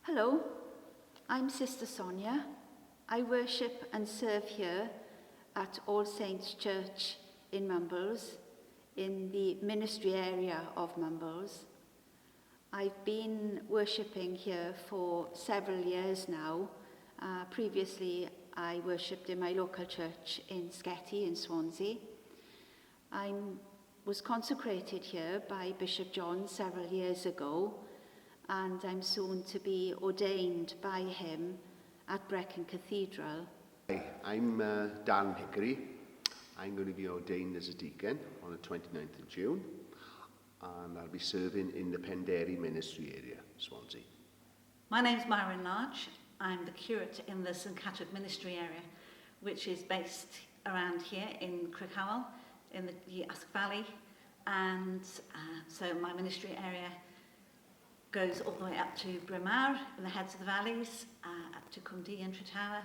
Hello, I'm Sister Sonia. I worship and serve here at All Saints Church in Mumbles, in the ministry area of Mumbles. I've been worshipping here for several years now. Previously, I worshipped in my local church in Sketty in Swansea. I was consecrated here by Bishop John several years ago, and I'm soon to be ordained by him at Brecon Cathedral. Hi, I'm Darran Hickery. I'm going to be ordained as a deacon on the 29th of June, and I'll be serving in the Penderi Ministry Area, Swansea. My name's Mairwen Large. I'm the curate in the St Catwg Ministry Area, which is based around here in Crickhowell, in the Usk Valley, and so my ministry area goes all the way up to Brecon Cathedral in the heads of the valleys, up to Cwmdu and Tretawa,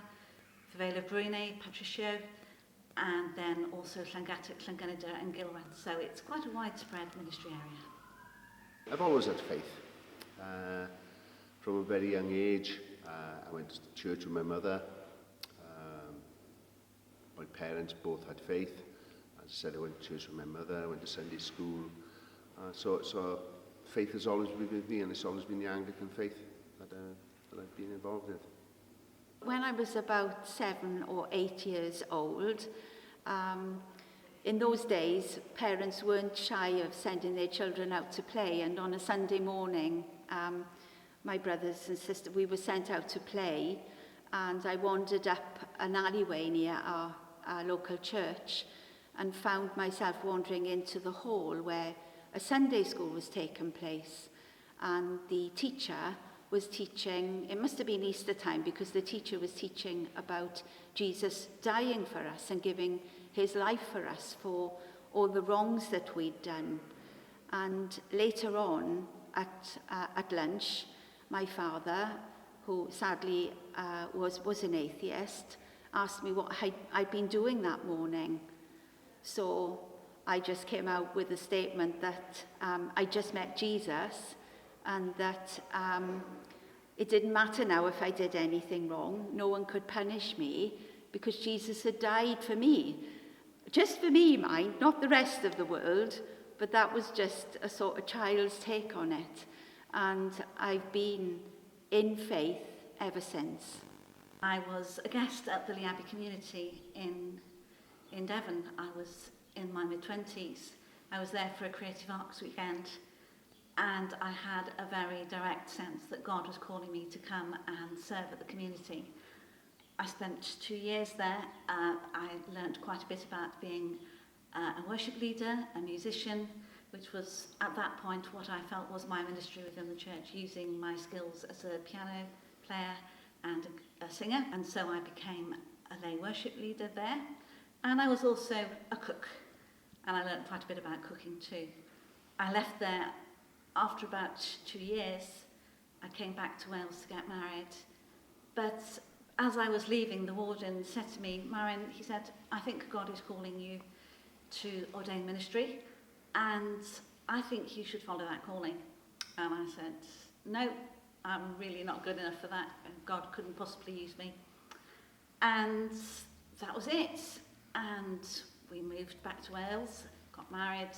the Vale of Brunei, Patricio, and then also St Catwg, and Gilwen. So it's quite a widespread ministry area. I've always had faith. From a very young age, I went to church with my mother. My parents both had faith. As I said, I went to church with my mother, I went to Sunday school. So faith has always been with me, and it's always been the Anglican faith that I've been involved with. When I was about 7 or 8 years old, in those days, parents weren't shy of sending their children out to play, and on a Sunday morning, my brothers and sisters, we were sent out to play, and I wandered up an alleyway near our local church and found myself wandering into the hall where a Sunday school was taking place, and the teacher was teaching. It must have been Easter time, because the teacher was teaching about Jesus dying for us and giving his life for us for all the wrongs that we'd done. And later on at lunch, my father, who sadly was an atheist, asked me what I'd been doing that morning. So I just came out with a statement that I just met Jesus, and that it didn't matter now if I did anything wrong. No one could punish me because Jesus had died for me. Just for me, mind, not the rest of the world, but that was just a sort of child's take on it. And I've been in faith ever since. I was a guest at the Liabi community in Devon. I was in my mid-20s. I was there for a creative arts weekend, and I had a very direct sense that God was calling me to come and serve at the community. I spent 2 years there. I learnt quite a bit about being a worship leader, a musician, which was at that point what I felt was my ministry within the church, using my skills as a piano player and a singer. And so I became a lay worship leader there. And I was also a cook, and I learned quite a bit about cooking too. I left there after about 2 years. I came back to Wales to get married. But as I was leaving, the warden said to me, Mairwen, he said, I think God is calling you to ordained ministry, and I think you should follow that calling. And I said, no, I'm really not good enough for that, and God couldn't possibly use me. And that was it. And we moved back to Wales, got married,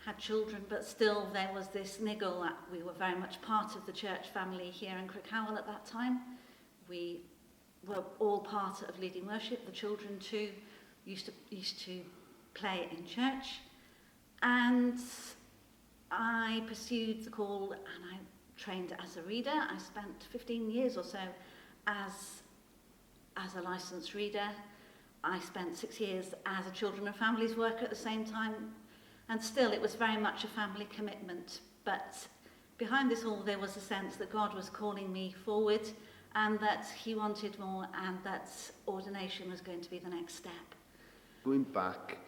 had children, but still there was this niggle that we were very much part of the church family here in Crickhowell at that time. We were all part of leading worship. The children too used to play in church. And I pursued the call, and I trained as a reader. I spent 15 years or so as a licensed reader. I spent 6 years as a children and families worker at the same time, and still it was very much a family commitment. But behind this all, there was a sense that God was calling me forward, and that he wanted more, and that ordination was going to be the next step. Going back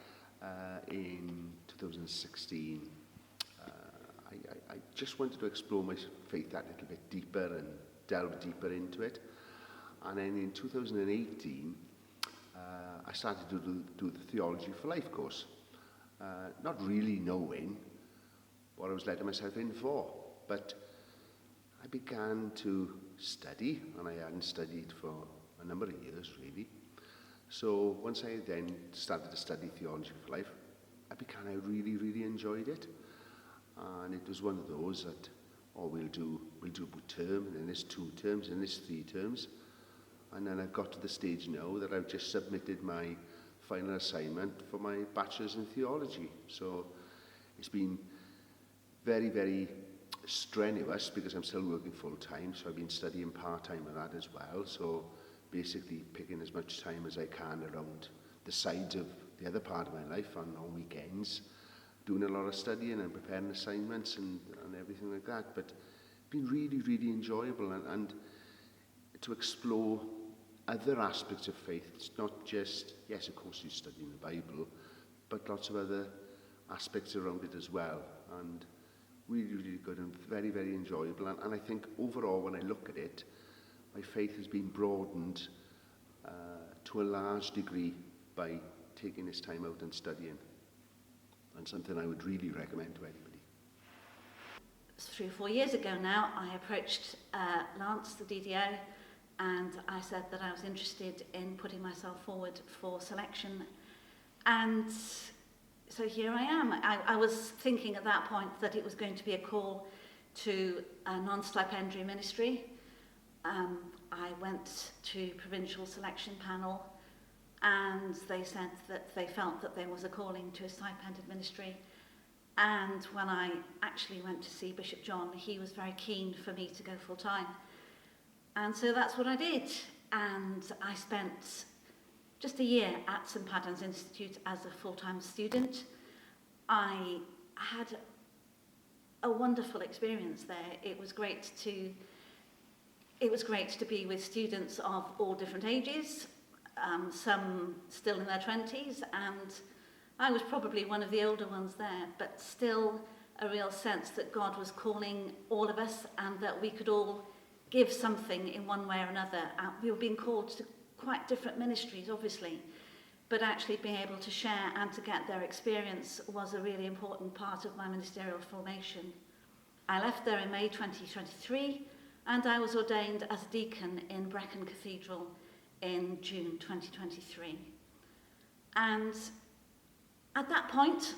in 2016, I just wanted to explore my faith that little bit deeper and delve deeper into it. And then in 2018, I started to do the Theology for Life course, not really knowing what I was letting myself in for. But I began to study, and I hadn't studied for a number of years, really. So once I then started to study theology for life, I really, really enjoyed it. And it was one of those that, we'll do a term, and then there's 2 terms, and then there's 3 terms. And then I've got to the stage now that I've just submitted my final assignment for my bachelor's in theology. So it's been very, very strenuous because I'm still working full-time, so I've been studying part-time with that as well. So basically picking as much time as I can around the sides of the other part of my life and on weekends, doing a lot of studying and preparing assignments and everything like that. But it's been really, really enjoyable and to explore other aspects of faith. It's not just, yes, of course, you studying the Bible, but lots of other aspects around it as well. And really, really good and very, very enjoyable. And I think overall, when I look at it, my faith has been broadened to a large degree by taking this time out and studying. And something I would really recommend to anybody. 3 or 4 years ago now, I approached Lance, the DDO, and I said that I was interested in putting myself forward for selection. And so here I am. I was thinking at that point that it was going to be a call to a non-stipendiary ministry. I went to provincial selection panel, and they said that they felt that there was a calling to a stipended ministry. And when I actually went to see Bishop John, he was very keen for me to go full-time. And so that's what I did. And I spent just a year at St Padans Institute as a full-time student. I had a wonderful experience there. It was great to be with students of all different ages, some still in their 20s, and I was probably one of the older ones there, but still a real sense that God was calling all of us and that we could all give something in one way or another. We were being called to quite different ministries, obviously, but actually being able to share and to get their experience was a really important part of my ministerial formation. I left there in May 2023, and I was ordained as a deacon in Brecon Cathedral in June 2023. And at that point,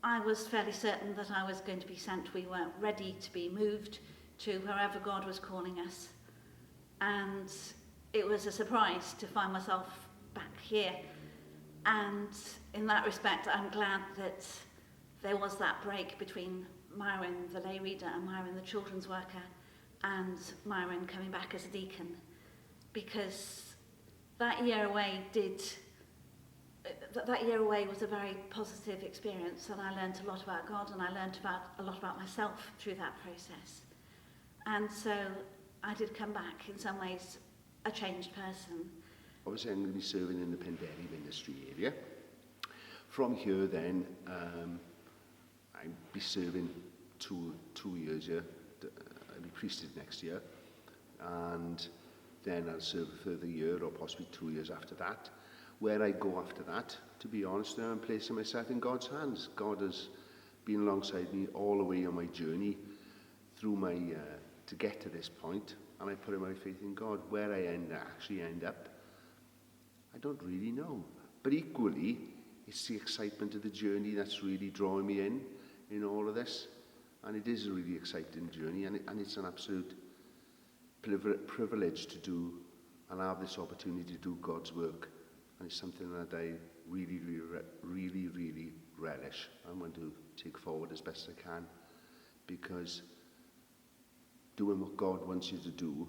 I was fairly certain that I was going to be sent. We were ready to be moved to wherever God was calling us. And it was a surprise to find myself back here. And in that respect, I'm glad that there was that break between Mairwen, the lay reader, and Mairwen, the children's worker, and Mairwen coming back as a deacon. Because that year away was a very positive experience, and I learned a lot about God, and I learned a lot about myself through that process. And so I did come back, in some ways, a changed person. Obviously, I'm going to be serving in the Penderi Ministry Area. From here, then, I'll be serving two years here. I'll be priested next year. And then I'll serve a further year or possibly 2 years after that. Where I go after that, to be honest, now I'm placing myself in God's hands. God has been alongside me all the way on my journey through my to get to this point, and I put my faith in God. Where I actually end up, I don't really know. But equally, it's the excitement of the journey that's really drawing me in all of this. And it is a really exciting journey, and it's an absolute privilege to do and have this opportunity to do God's work. And it's something that I really, really, really relish. I want to take forward as best I can, because doing what God wants you to do,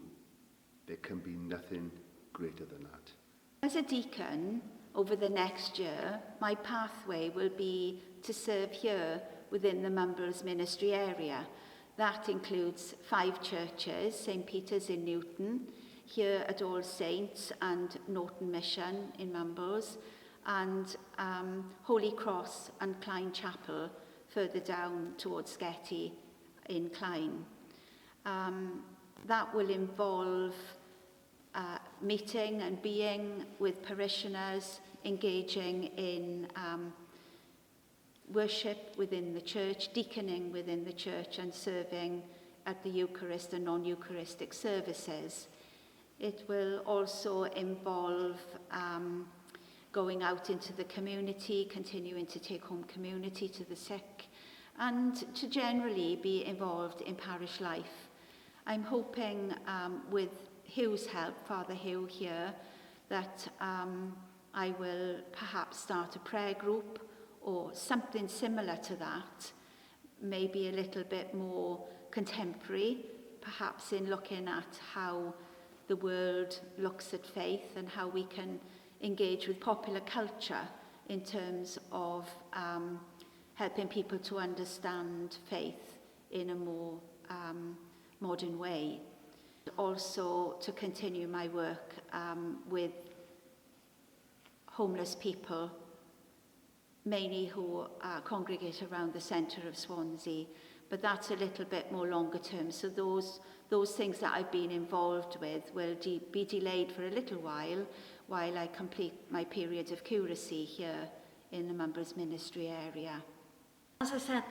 there can be nothing greater than that. As a deacon, over the next year, my pathway will be to serve here within the Mumbles Ministry Area. That includes 5 churches: St Peter's in Newton, here at All Saints and Norton Mission in Mumbles, and Holy Cross and Clyne Chapel further down towards Sketty in Clyne. That will involve meeting and being with parishioners, engaging in worship within the church, deaconing within the church, and serving at the Eucharist and non-Eucharistic services. It will also involve going out into the community, continuing to take home community to the sick, and to generally be involved in parish life. I'm hoping with Hugh's help, Father Hugh here, that I will perhaps start a prayer group or something similar to that, maybe a little bit more contemporary, perhaps in looking at how the world looks at faith and how we can engage with popular culture in terms of helping people to understand faith in a more modern way. Also to continue my work with homeless people, mainly who congregate around the centre of Swansea, but that's a little bit more longer term. So those things that I've been involved with will be delayed for a little while I complete my period of curacy here in the Mumbles Ministry Area. As I said,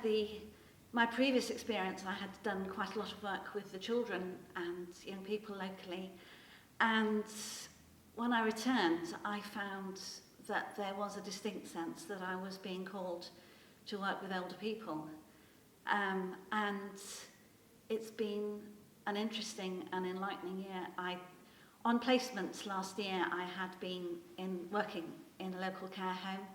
my previous experience, I had done quite a lot of work with the children and young people locally, and when I returned, I found that there was a distinct sense that I was being called to work with older people. And it's been an interesting and enlightening year. On placements last year, I had been working in a local care home,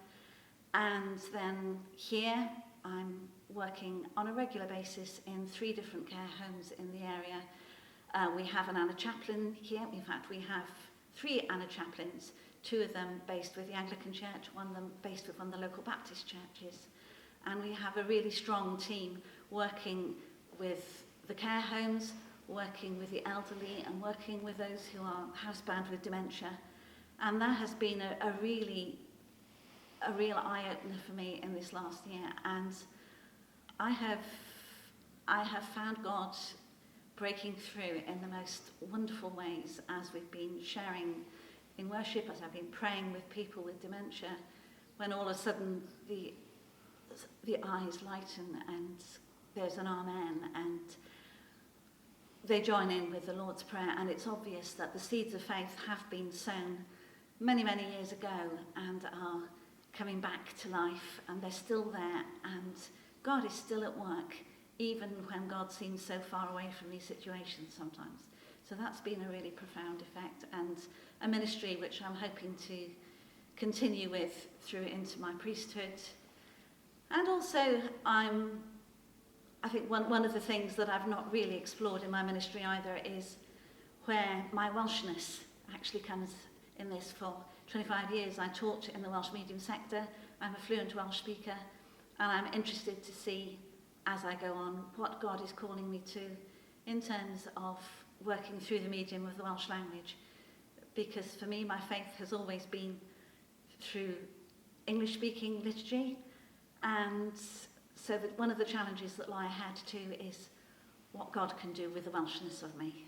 and then here I'm working on a regular basis in 3 different care homes in the area. We have an Anna chaplain here. In fact, we have 3 Anna chaplains, 2 of them based with the Anglican Church, 1 of them based with one of the local Baptist churches. And we have a really strong team working with the care homes, working with the elderly, and working with those who are housebound with dementia. And that has been a real eye-opener for me in this last year. And I have found God breaking through in the most wonderful ways as we've been sharing in worship, as I've been praying with people with dementia, when all of a sudden the eyes lighten and there's an amen, and they join in with the Lord's Prayer, and it's obvious that the seeds of faith have been sown many, many years ago and are coming back to life, and they're still there, and God is still at work, even when God seems so far away from these situations sometimes. So that's been a really profound effect, and a ministry which I'm hoping to continue with through into my priesthood. And also, I think one of the things that I've not really explored in my ministry either is where my Welshness actually comes in this. For 25 years I taught in the Welsh medium sector. I'm a fluent Welsh speaker, and I'm interested to see, as I go on, what God is calling me to in terms of working through the medium of the Welsh language. Because for me, my faith has always been through English-speaking liturgy, and so that one of the challenges that lie ahead too is what God can do with the Welshness of me.